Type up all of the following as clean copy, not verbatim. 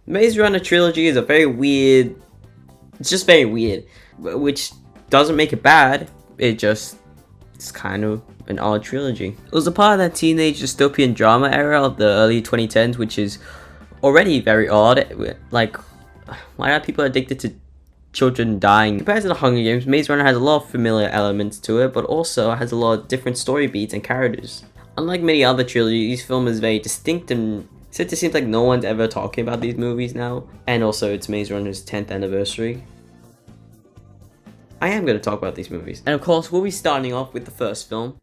Maze Runner Trilogy is a very weird... It's just very weird, which doesn't make it bad. It's kind of an odd trilogy. It was a part of that teenage dystopian drama era of the early 2010s, which is already very odd. Like, why are people addicted to children dying? Compared to the Hunger Games, Maze Runner has a lot of familiar elements to it, but also has a lot of different story beats and characters. Unlike many other trilogies, this film is very distinct, and since it seems like no one's ever talking about these movies now, and also it's Maze Runner's 10th anniversary, I am going to talk about these movies. And of course, we'll be starting off with the first film.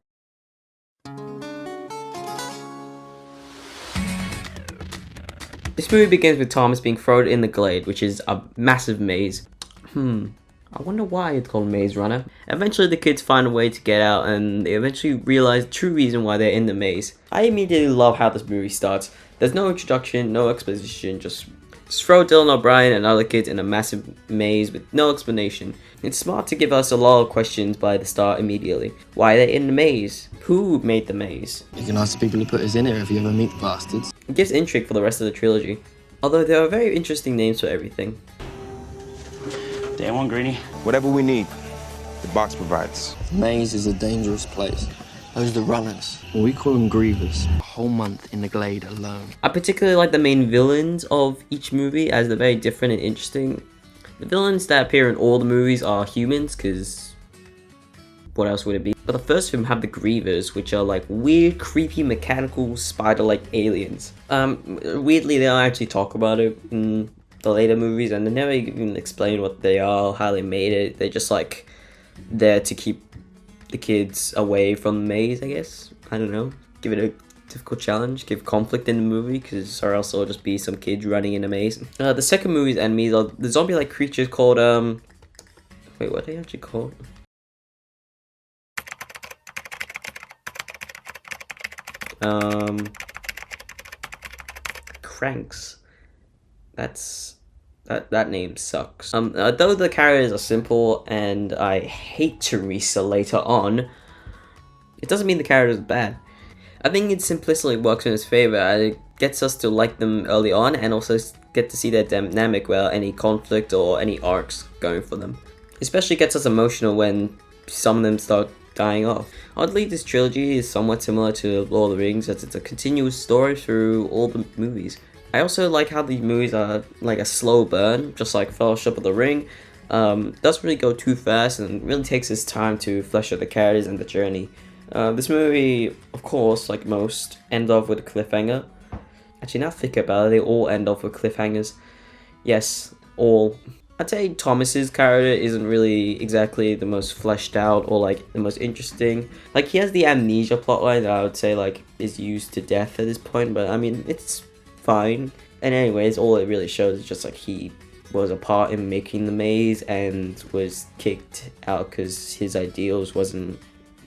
This movie begins with Thomas being thrown in the glade, which is a massive maze. I wonder why it's called Maze Runner. Eventually the kids find a way to get out, and they eventually realize the true reason why they're in the maze. I immediately love how this movie starts. There's no introduction, no exposition, just throw Dylan O'Brien and other kids in a massive maze with no explanation. It's smart to give us a lot of questions by the start immediately. Why are they in the maze? Who made the maze? You can ask the people who put us in here if you ever meet the bastards. It gives intrigue for the rest of the trilogy, although there are very interesting names for everything. Day one, Greeny. Whatever we need, the box provides. The maze is a dangerous place. Those are the runners. We call them grievers. A whole month in the glade alone. I particularly like the main villains of each movie, as they're very different and interesting. The villains that appear in all the movies are humans, because what else would it be? But the first film have the grievers, which are like weird, creepy, mechanical, spider-like aliens. Weirdly, they don't actually talk about it in the later movies, and they never even explain what they are, how they made it. They're just like there to keep the kids away from the maze, I guess. I don't know. Give it a difficult challenge, give conflict in the movie, because or else it'll just be some kids running in a maze. The second movie's enemies are the zombie-like creatures called wait, what are they actually called? Cranks. That name sucks. Though the characters are simple and I hate Teresa later on, it doesn't mean the characters are bad. I think its simplicity works in its favor. It gets us to like them early on, and also get to see their dynamic without any conflict or any arcs going for them. Especially gets us emotional when some of them start dying off. Oddly, this trilogy is somewhat similar to Lord of the Rings, as it's a continuous story through all the movies. I also like how these movies are like a slow burn, just like Fellowship of the Ring. Doesn't really go too fast and really takes its time to flesh out the characters and the journey. This movie, of course, like most, ends off with a cliffhanger. Actually, now think about it, they all end off with cliffhangers. Yes, all. I'd say Thomas's character isn't really exactly the most fleshed out or like the most interesting. Like, he has the amnesia plotline that I would say like is used to death at this point, but I mean, it's fine. And anyways, all it really shows is just like he was a part in making the maze and was kicked out because his ideals wasn't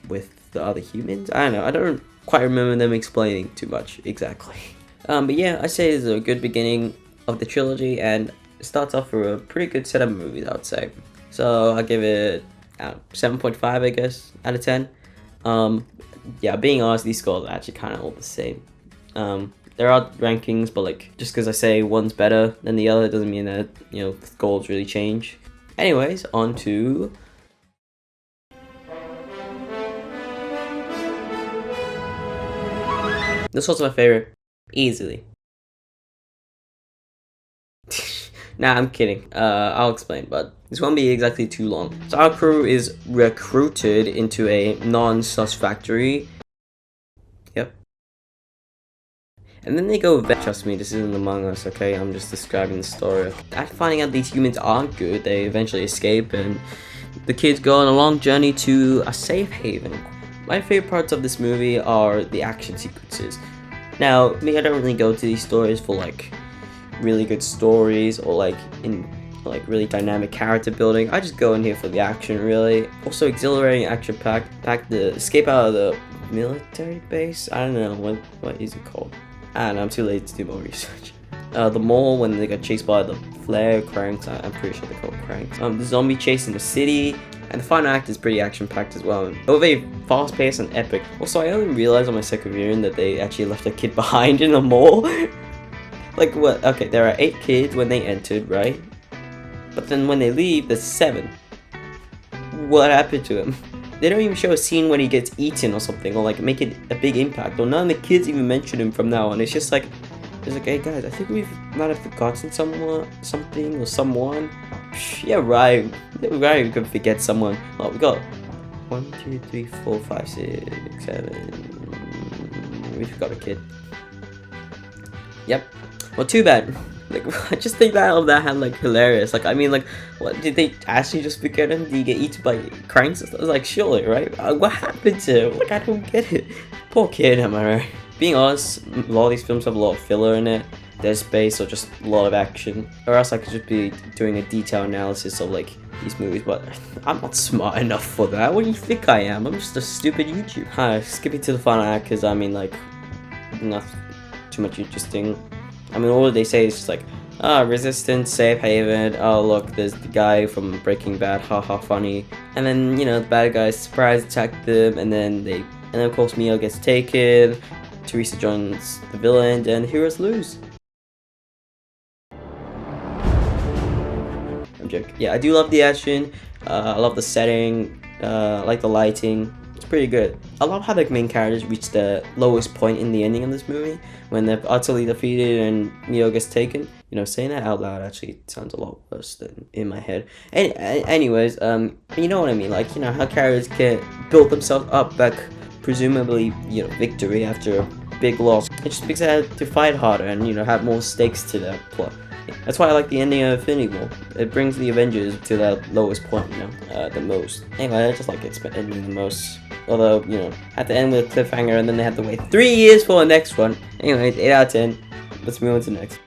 with the other humans. I don't know, I don't quite remember them explaining too much exactly. But yeah, I say it's a good beginning of the trilogy, and it starts off with a pretty good set of movies, I would say. So I'll give it 7.5, I guess, out of 10. Yeah, being honest, these scores are actually kind of all the same. There are rankings, but like, just because I say one's better than the other doesn't mean that, you know, the goals really change. Anyways, on to this was my favorite, easily. Nah, I'm kidding. I'll explain, but this won't be exactly too long. So our crew is recruited into a non-sus factory. Yep. And then they go vet. Trust me, this isn't Among Us, okay? I'm just describing the story. After finding out these humans aren't good, they eventually escape, and the kids go on a long journey to a safe haven. My favorite parts of this movie are the action sequences. Now, me, I don't really go to these stories for like really good stories or like really dynamic character building. I just go in here for the action, really. Also exhilarating, action packed. The escape out of the military base. I don't know what is it called. I don't know. I'm too late to do more research. The mall when they got chased by the flare cranks. I'm pretty sure they're called cranks. The zombie chase in the city. And the final act is pretty action-packed as well. It was very fast-paced and epic. Also, I only realized on my second viewing that they actually left a kid behind in the mall. Like what? Okay, there are 8 kids when they entered, right? But then when they leave, there's 7. What happened to him? They don't even show a scene when he gets eaten or something, or like make it a big impact, or none of the kids even mention him from now on. It's just like, it's like, hey guys, I think we might have forgotten something or someone. Yeah, right. Right, we could forget someone. Oh, we got 1, 2, 3, 4, 5, 6, 7. We forgot a kid. Yep. Well, too bad. Like, I just think that had like hilarious. Like, I mean, like, what did they actually just forget him? Did he get eaten by cranks? I was like, surely, right? What happened to him? Like, I don't get it. Poor kid, am I right? Being honest, a lot of these films have a lot of filler in it. There's space or just a lot of action. Or else I could just be doing a detailed analysis of like these movies, but I'm not smart enough for that. What do you think I am? I'm just a stupid YouTuber. Hi, skipping to the final act, because I mean, like, not too much interesting. I mean, all they say is just like, resistance, safe haven, oh look, there's the guy from Breaking Bad, haha, funny. And then, you know, the bad guys surprise attack them, and then of course Mio gets taken, Teresa joins the villain, and the heroes lose. I'm joking. Yeah, I do love the action, I love the setting, I like the lighting. It's pretty good. I love how the main characters reach the lowest point in the ending of this movie when they're utterly defeated and Mio gets taken. You know, saying that out loud actually sounds a lot worse than in my head. Anyways, you know what I mean? Like, you know, how characters can build themselves up back, presumably, you know, victory after a big loss. It just makes it to fight harder and, you know, have more stakes to their plot. That's why I like the ending of Infinity War. It brings the Avengers to their lowest point, you know, the most. Anyway, I just like its ending the most. Although, you know, had to end with a cliffhanger and then they had to wait 3 years for the next one. Anyway, 8 out of 10. Let's move on to the next.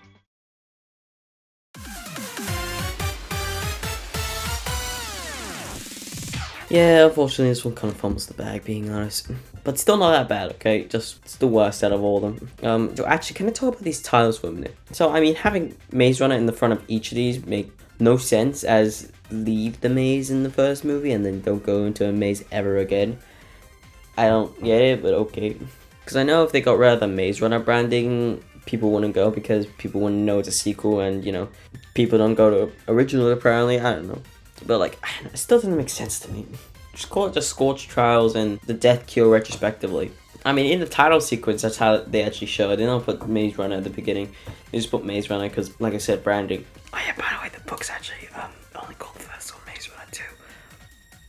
Yeah, unfortunately this one kind of fumbles the bag, being honest. But still not that bad, okay? Just, it's the worst out of all of them. Actually, can I talk about these titles for a minute? So, I mean, having Maze Runner in the front of each of these make no sense, as leave the maze in the first movie and then don't go into a maze ever again. I don't get it, but okay. Because I know if they got rid of the Maze Runner branding, people wouldn't go because people wouldn't know it's a sequel, and, you know, people don't go to original apparently, I don't know. But, like, I don't know, it still doesn't make sense to me. Just call it the Scorch Trials and the Death Cure retrospectively. I mean, in the title sequence, that's how they actually show it. They don't put Maze Runner at the beginning. They just put Maze Runner because, like I said, branding. Oh yeah, by the way, the book's actually only called the first one Maze Runner 2.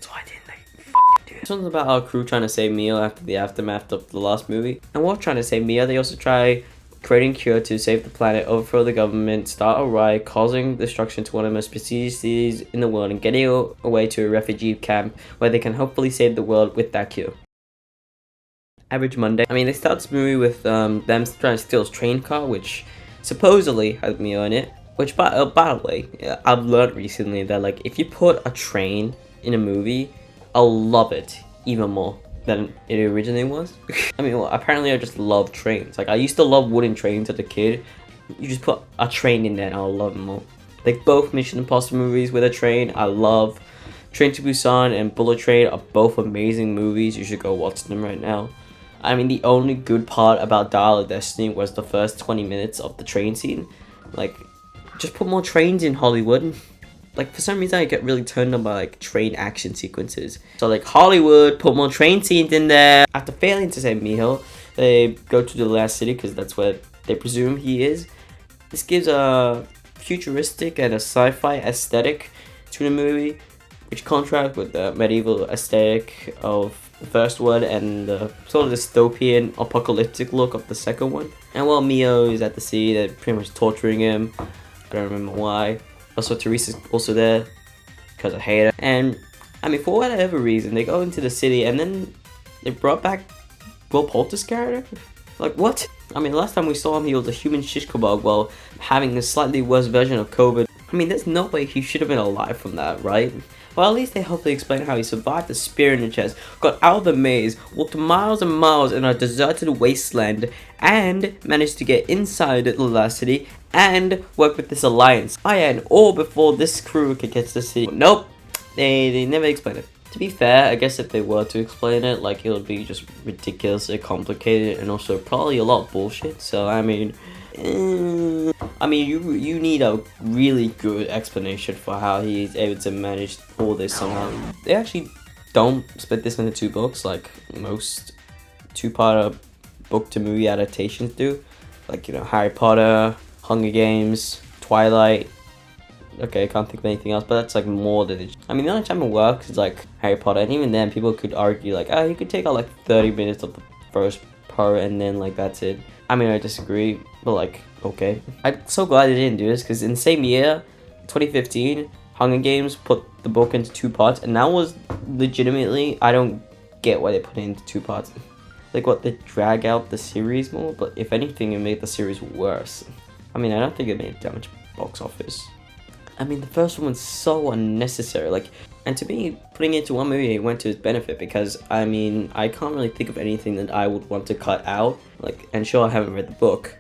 So why didn't they f***ing do it? Something about our crew trying to save Mio after the aftermath of the last movie. And while trying to save Mio, they also try creating cure to save the planet, overthrow the government, start a riot, causing destruction to one of the most prestigious cities in the world, and getting away to a refugee camp where they can hopefully save the world with that cure. Average Monday. I mean, they start this movie with them trying to steal a train car, which supposedly has Mio in it. Which, by the way, I've learned recently that, like, if you put a train in a movie, I'll love it even more than it originally was. I mean, well, apparently I just love trains. Like, I used to love wooden trains as a kid. You just put a train in there and I'll love them more. Like, both Mission Impossible movies with a train, I love. Train to Busan and Bullet Train are both amazing movies. You should go watch them right now. I mean, the only good part about Dial of Destiny was the first 20 minutes of the train scene. Like, just put more trains in Hollywood. Like, for some reason I get really turned on by, like, train action sequences. So, like, Hollywood, put more train scenes in there. After failing to save Miho, they go to the last city because that's where they presume he is. This gives a futuristic and a sci-fi aesthetic to the movie, which contrasts with the medieval aesthetic of the first one and the sort of dystopian apocalyptic look of the second one. And while Mio is at the city, they're pretty much torturing him. I don't remember why. Also, Teresa's also there because I hate her. And I mean, for whatever reason, they go into the city and then they brought back Will Poulter's character. Like, what? I mean, last time we saw him, he was a human shish kebab while having a slightly worse version of COVID. I mean, there's no way he should have been alive from that, right? Well, at least they hopefully explain how he survived the spear in the chest, got out of the maze, walked miles and miles in a deserted wasteland, and managed to get inside the last city and work with this alliance. Oh yeah, and all before this crew could get to the city. Nope, they never explain it. To be fair, I guess if they were to explain it, like, it would be just ridiculously complicated and also probably a lot of bullshit. So, I mean, I mean, you need a really good explanation for how he's able to manage all this somehow. They actually don't split this into 2 books like most 2-part book to movie adaptations do. Like, you know, Harry Potter, Hunger Games, Twilight. Okay, I can't think of anything else, but that's like more than it. I mean, the only time it works is like Harry Potter, and even then people could argue like, oh, you could take out like 30 minutes of the first part and then like that's it. I mean, I disagree, but like, okay. I'm so glad they didn't do this, because in the same year, 2015, Hunger Games put the book into 2 parts, and that was legitimately, I don't get why they put it into 2 parts. Like, what, they drag out the series more? But if anything, it made the series worse. I mean, I don't think it made that much box office. I mean, the first one was so unnecessary, like, and to me, putting it into 1 movie, it went to its benefit, because, I mean, I can't really think of anything that I would want to cut out, like, and sure, I haven't read the book,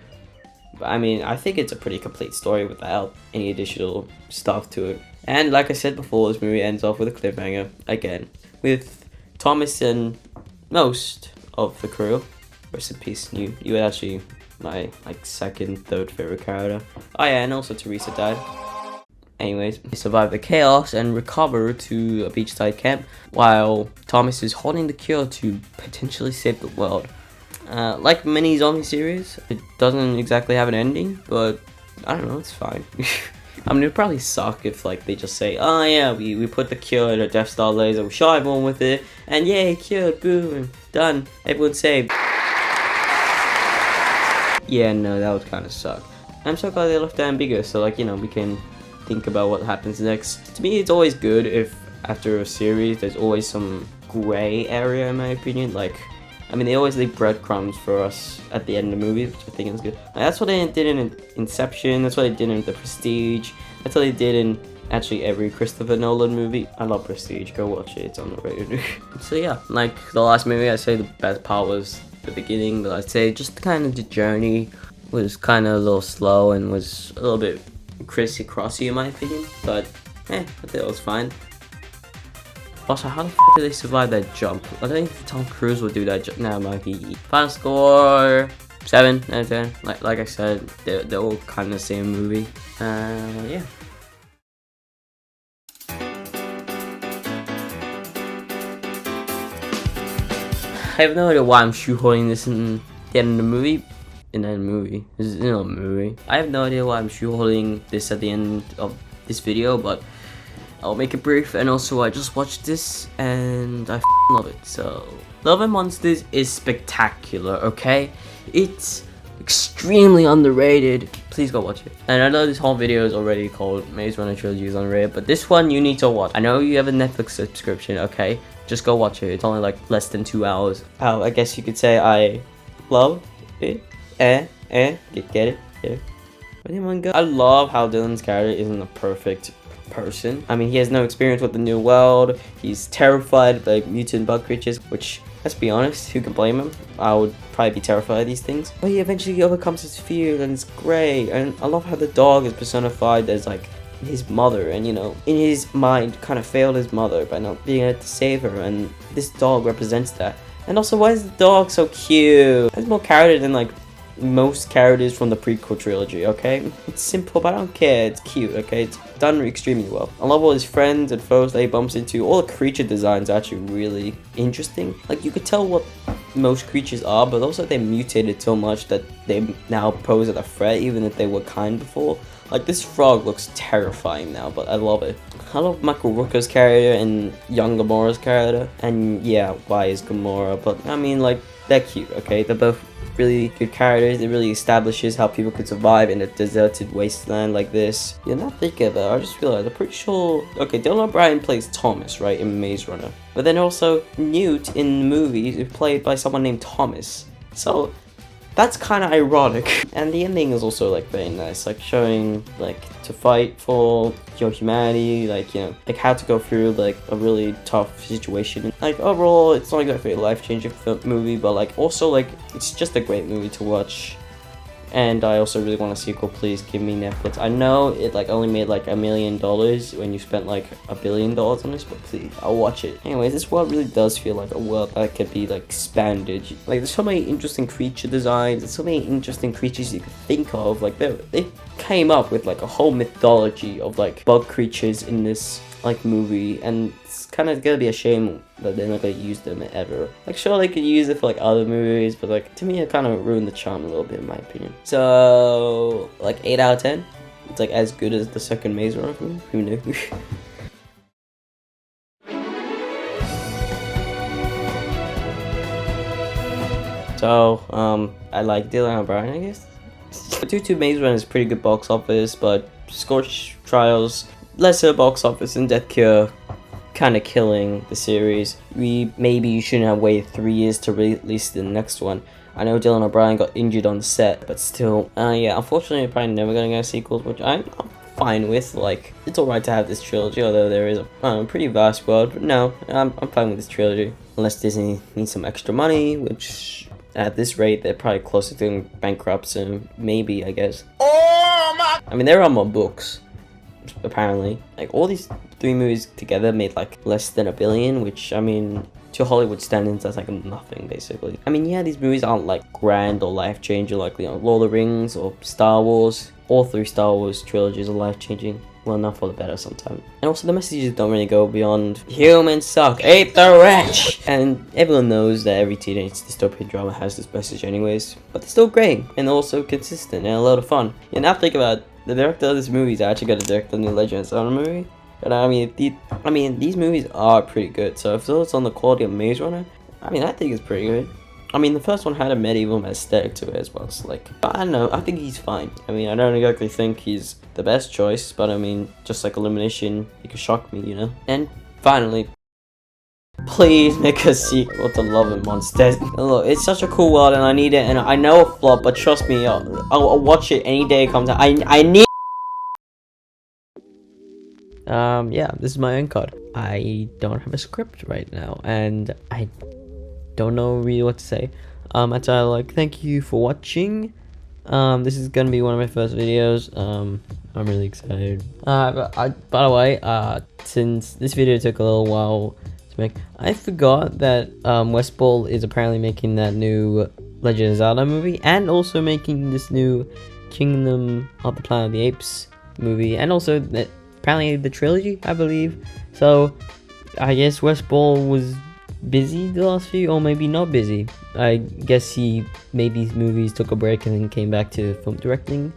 but I mean, I think it's a pretty complete story without any additional stuff to it. And like I said before, this movie ends off with a cliffhanger, again, with Thomas and most of the crew. Rest in peace, you were actually my, like, 2nd, 3rd favorite character. Oh yeah, and also Teresa died. Anyways, they survive the chaos and recover to a beachside camp while Thomas is holding the cure to potentially save the world. Like many zombie series, it doesn't exactly have an ending, but I don't know, it's fine. I mean, it'd probably suck if like they just say, oh yeah, we put the cure in a Death Star laser, we shot everyone with it, and yay, cured, boom, done, everyone's saved. Yeah, no, that would kind of suck. I'm so glad they left it ambiguous, so like, you know, we can think about what happens next. To me, it's always good if after a series there's always some gray area, in my opinion. Like, I mean, they always leave breadcrumbs for us at the end of the movie, which I think is good. Like, that's what they did in Inception, that's what they did in The Prestige, that's what they did in actually every Christopher Nolan movie. I love Prestige, go watch it, it's underrated. So yeah, like the last movie, I'd say the best part was the beginning, but I'd say just kind of the journey was kind of a little slow and was a little bit crissy-crossy in my opinion, but I think it was fine. Also, how the f did they survive that jump? I don't think Tom Cruise would do that jump. Nah, might be. Final score 7 out of 10. Like I said, they're all kind of the same movie. Yeah. I have no idea why I'm shoehorning this in the end of the movie. This is not a movie. I have no idea why I'm shoehorning this at the end of this video, but I'll make it brief. And also, I just watched this and I love it. So, Love and Monsters is spectacular, okay? It's extremely underrated. Please go watch it. And I know this whole video is already called Maze Runner Trilogy is underrated, but this one you need to watch. I know you have a Netflix subscription, okay? Just go watch it. It's only like less than 2 hours. I guess you could say I love it. Get it? Yeah. I love how Dylan's character isn't a perfect person. I mean, he has no experience with the new world. He's terrified by mutant bug creatures, which, let's be honest, who can blame him? I would probably be terrified of these things. But he eventually overcomes his fear, and it's great. And I love how the dog is personified as like his mother, and you know, in his mind kind of failed his mother by not being able to save her, and this dog represents that. And also, why is the dog so cute? It has more character than like most characters from the prequel trilogy, okay? It's simple, but I don't care. It's cute, okay? It's done extremely well. I love all his friends and foes that he bumps into. All the creature designs are actually really interesting. Like, you could tell what most creatures are, but also they mutated so much that they now pose as a threat, even if they were kind before. Like, this frog looks terrifying now, but I love it. I love Michael Rooker's character and young Gamora's character. And yeah, why is Gamora? But I mean, like, they're cute, okay? They're both really good characters. It really establishes how people could survive in a deserted wasteland like this. You're not thinking of that. I just realized, I'm pretty sure, okay, Dylan O'Brien plays Thomas, right, in Maze Runner. But then also Newt in the movies is played by someone named Thomas. So that's kind of ironic. And the ending is also like very nice, like showing like to fight for your humanity, like, you know, like how to go through like a really tough situation. Like overall, it's not exactly a life-changing movie, but like also like it's just a great movie to watch. And I also really want a sequel. Please give me Netflix. I know it like only made like $1 million when you spent like $1 billion on this, but please, I'll watch it. Anyways, this world really does feel like a world that could be like expanded. Like there's so many interesting creature designs, there's so many interesting creatures you could think of. Like they came up with like a whole mythology of like bug creatures in this like movie, and it's kind of gonna be a shame that they're not gonna use them ever. Like sure they could use it for like other movies, but like to me it kind of ruined the charm a little bit in my opinion. So like 8 out of 10. It's like as good as the second Maze Runner film. Who knew? So I like Dylan O'Brien, I guess. 2 Maze Runner is pretty good box office, but Scorch Trials lesser box office, and Death Cure kind of killing the series. Maybe you shouldn't have waited 3 years to release the next one. I know Dylan O'Brien got injured on the set, but still, yeah, unfortunately, we're probably never gonna get sequels, which I'm fine with. Like, it's alright to have this trilogy, although there is a pretty vast world. But no, I'm fine with this trilogy, unless Disney needs some extra money, which at this rate they're probably closer to bankrupt, so maybe, I guess. I mean, there are more books. Apparently, like all these 3 movies together made like less than $1 billion, which I mean to Hollywood standards that's like nothing basically. I mean, yeah, these movies aren't like grand or life-changing like, you know, Lord of the Rings or Star Wars. All 3 Star Wars trilogies are life-changing. Well, not for the better sometimes. And also the messages don't really go beyond humans suck, ate the rich! And everyone knows that every teenage dystopian drama has this message anyways, but they're still great and also consistent and a lot of fun. Yeah, now think about it. The director of this movie is actually going to direct the new Legend of Zelda movie. And I mean, these movies are pretty good. So if it's on the quality of Maze Runner, I mean, I think it's pretty good. I mean, the first one had a medieval aesthetic to it as well. So like, I don't know. I think he's fine. I mean, I don't exactly think he's the best choice, but I mean, just like Illumination, he could shock me, you know. And finally, please make a sequel to Love and Monsters. Look, it's such a cool world and I need it, and I know a flop, but trust me, I'll watch it any day it comes out. I need. Yeah, this is my end card. I don't have a script right now, and I don't know really what to say. I'd say like thank you for watching. This is gonna be one of my first videos. I'm really excited. By the way, since this video took a little while to make, I forgot that Westball is apparently making that new Legend of Zelda movie, and also making this new Kingdom of the Planet of the Apes movie, and also that apparently the trilogy, I believe. So I guess Westball was busy the last few, or maybe not busy. I guess he made these movies, took a break, and then came back to film directing,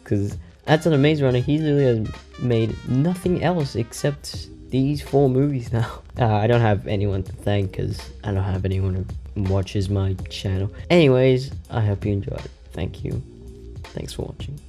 because outside of Maze Runner, he really has made nothing else except these 4 movies now. I don't have anyone to thank because I don't have anyone who watches my channel. Anyways, I hope you enjoyed it. Thank you. Thanks for watching.